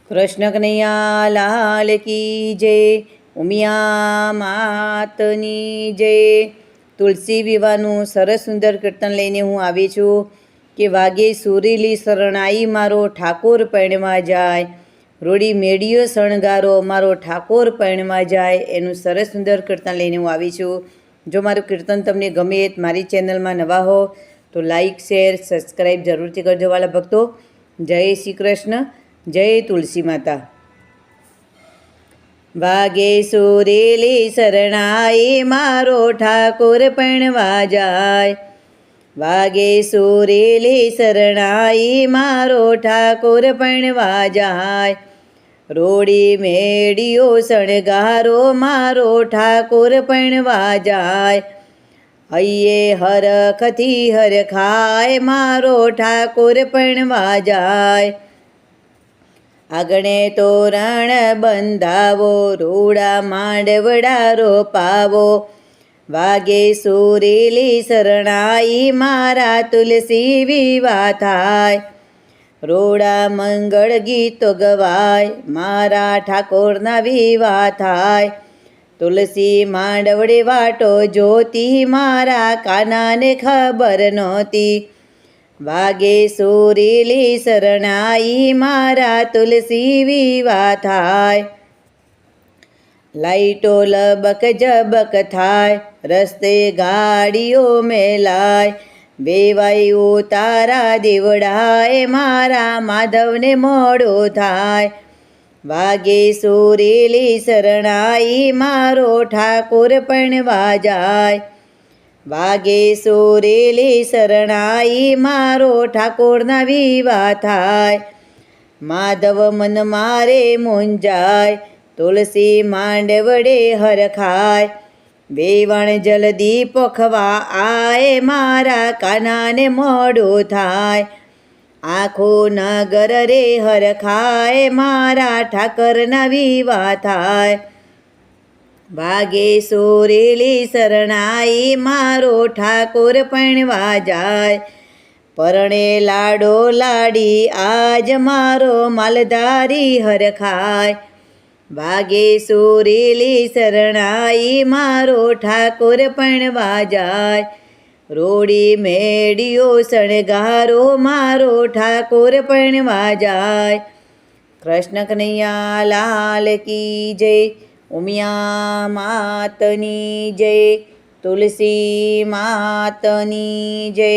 કૃષ્ણ કનૈયા લાલ કી જય, ઉમિયા માતની જય। તુલસી વિવાહનું સરસ સુંદર કીર્તન લઈને હું આવી છું કે વાગે સુરીલી શરણાઈ મારો ઠાકોર પૈણમાં જાય, રોડી મેડિયો શણગારો મારો ઠાકોર પૈણમાં જાય, એનું સરસ સુંદર કીર્તન લઈને હું આવી છું। જો મારું કીર્તન તમને ગમે, મારી ચેનલમાં નવા હો તો લાઈક શેર સબસ્ક્રાઈબ જરૂરથી કરજો વાલા ભક્તો। જય શ્રી કૃષ્ણ, જય તુલસી માતા। વાગે સુરેલી શરણાઈ મારો ઠાકોર પૈણવા જાય, વાગે સુરેલી શરણાઈ મારો ઠાકોર પૈણવા જાય, રોડી મેડિયો શણગારો મારો ઠાકોર પૈણવા જાય, હૈયે હરખથી હરખાય મારો ઠાકોર પૈણવા જાય, આગણે તોરણ બંધાવો રૂડા માંડવડા રોપાવો, વાગે સુરેલી શરણાઈ મારા તુલસી વિવાહ થાય, રોડા મંગળ ગીતો ગવાય મારા ઠાકોરના વિવાહ થાય, તુલસી માંડવડે વાટો જોતી મારા કાનાને ખબર નહોતી, વાગે સુરેલી શરણાઈ મારા તુલસી વિવાહ થાય, લાઈટો લબક જબક થાય રસ્તે ગાડીઓ મેલાય, વેવાયું તારા દેવડાએ મારા માધવને મોડું થાય, વાગે સુરેલી શરણાઈ મારો ઠાકોર પૈણવા જાય, વાગે સુરેલી શરણાઈ મારો ઠાકોરના વિવાહ થાય, માધવ મન મારે મૂંઝાય તુલસી માંડવડે હરખાય, વેવાણ જલ્દી પોખવા આય મારા કાનાને મોડું થાય, આખું નગર રે હરખાય મારા ઠાકરના વિવાહ થાય, વાગે સુરેલી શરણાઈ મારો ઠાકોર પૈણવા જાય, પરણે લાડો લાડી આજ મારો માલધારી હરખાય, વાગે સુરેલી શરણાઈ મારો ઠાકોર પૈણવા જાય, રોડી મેડિયો શણગારો મારો ઠાકોર પૈણવા જાય। કૃષ્ણ કનૈયા લાલ કી જય, ઉમિયા માતની જય, તુલસી માતની જય।